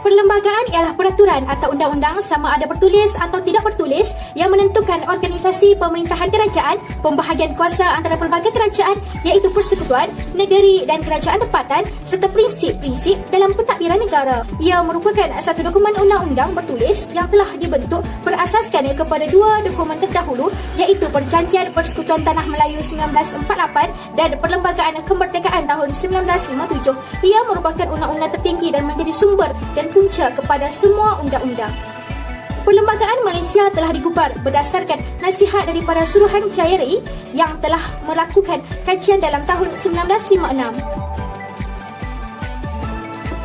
Perlembagaan ialah peraturan atau undang-undang sama ada bertulis atau tidak bertulis yang menentukan organisasi pemerintahan kerajaan, pembahagian kuasa antara pelbagai kerajaan iaitu persekutuan, negeri dan kerajaan tempatan serta prinsip-prinsip dalam pentadbiran negara. Ia merupakan satu dokumen undang-undang bertulis yang telah dibentuk berasaskan kepada dua dokumen terdahulu iaitu Perjanjian Persekutuan Tanah Melayu 1948 dan Perlembagaan Kemerdekaan tahun 1957. Ia merupakan undang-undang tertinggi dan menjadi sumber dan punca kepada semua undang-undang. Perlembagaan Malaysia telah digubar berdasarkan nasihat daripada Suruhanjaya RAI yang telah melakukan kajian dalam tahun 1956.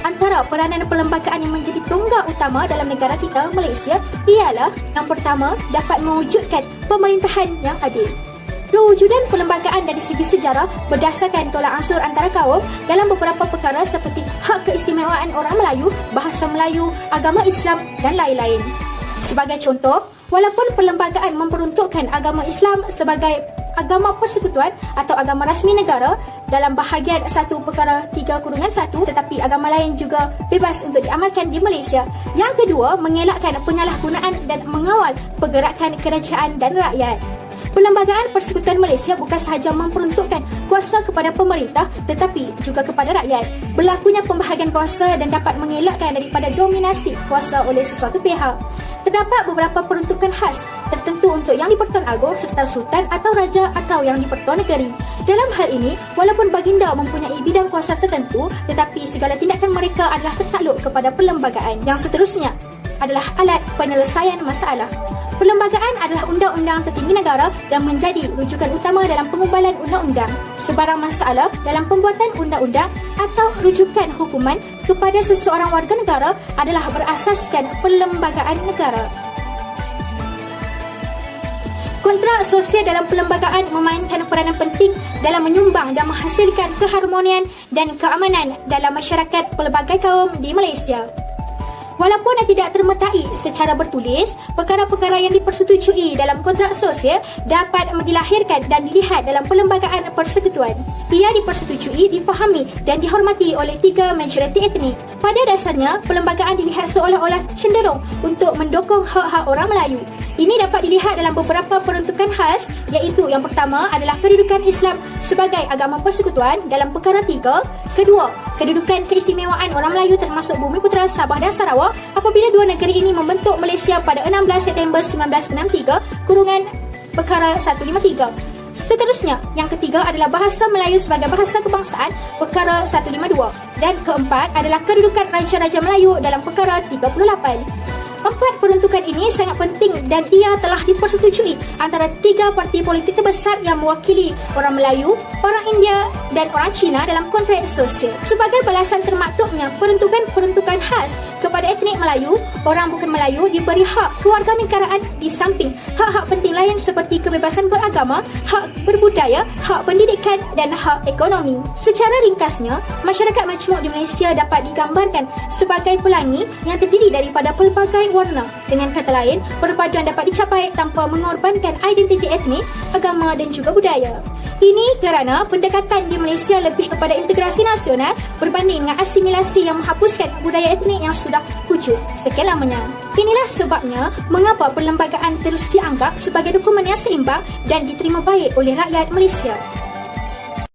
Antara peranan perlembagaan yang menjadi tonggak utama dalam negara kita, Malaysia, ialah yang pertama, dapat mewujudkan pemerintahan yang adil. Kewujudan perlembagaan dari segi sejarah berdasarkan tolak ansur antara kaum dalam beberapa perkara seperti hak keistimewaan orang Melayu, bahasa Melayu, agama Islam dan lain-lain. Sebagai contoh, walaupun perlembagaan memperuntukkan agama Islam sebagai agama persekutuan atau agama rasmi negara dalam bahagian 1 perkara 3/1, tetapi agama lain juga bebas untuk diamalkan di Malaysia. Yang kedua, mengelakkan penyalahgunaan dan mengawal pergerakan kerajaan dan rakyat. Perlembagaan Persekutuan Malaysia bukan sahaja memperuntukkan kuasa kepada pemerintah tetapi juga kepada rakyat. Berlakunya pembahagian kuasa dan dapat mengelakkan daripada dominasi kuasa oleh sesuatu pihak. Terdapat beberapa peruntukan khas tertentu untuk Yang di-Pertuan Agong serta Sultan atau Raja atau Yang di-Pertuan Negeri. Dalam hal ini, walaupun baginda mempunyai bidang kuasa tertentu tetapi segala tindakan mereka adalah tertakluk kepada perlembagaan. Yang seterusnya adalah alat penyelesaian masalah. Perlembagaan adalah undang-undang tertinggi negara dan menjadi rujukan utama dalam pengumbalan undang-undang. Sebarang masalah dalam pembuatan undang-undang atau rujukan hukuman kepada seseorang warga negara adalah berasaskan perlembagaan negara. Kontrak sosial dalam perlembagaan memainkan peranan penting dalam menyumbang dan menghasilkan keharmonian dan keamanan dalam masyarakat pelbagai kaum di Malaysia. Walaupun tidak termetai secara bertulis, perkara-perkara yang dipersetujui dalam kontrak sosial dapat dilahirkan dan dilihat dalam perlembagaan persekutuan. Ia dipersetujui, difahami dan dihormati oleh 3 majoriti etnik. Pada dasarnya, perlembagaan dilihat seolah-olah cenderung untuk mendukung hak-hak orang Melayu. Ini dapat dilihat dalam beberapa peruntukan khas iaitu yang pertama adalah kedudukan Islam sebagai agama persekutuan dalam perkara 3. Kedua, kedudukan keistimewaan orang Melayu termasuk Bumiputera, Sabah dan Sarawak apabila dua negeri ini membentuk Malaysia pada 16 September 1963 kurungan perkara 153. Seterusnya, yang ketiga adalah bahasa Melayu sebagai bahasa kebangsaan perkara 152 dan keempat adalah kedudukan Raja-Raja Melayu dalam perkara 38. 4 peruntukan ini sangat penting dan ia telah dipersetujui antara 3 parti politik terbesar yang mewakili orang Melayu, orang India dan orang Cina dalam kontrak sosial. Sebagai balasan termaktuknya peruntukan-peruntukan khas kepada etnik Melayu, orang bukan Melayu diberi hak kewarganegaraan di samping hak-hak penting lain seperti kebebasan beragama, hak berbudaya, hak pendidikan dan hak ekonomi. Secara ringkasnya, masyarakat majmuk di Malaysia dapat digambarkan sebagai pelangi yang terdiri daripada pelbagai warna. Dengan kata lain, perpaduan dapat dicapai tanpa mengorbankan identiti etnik, agama dan juga budaya. Ini kerana pendekatan di Malaysia lebih kepada integrasi nasional berbanding dengan asimilasi yang menghapuskan budaya etnik yang sudah wujud sekian lamanya. Inilah sebabnya mengapa perlembagaan terus dianggap sebagai dokumen yang seimbang dan diterima baik oleh rakyat Malaysia.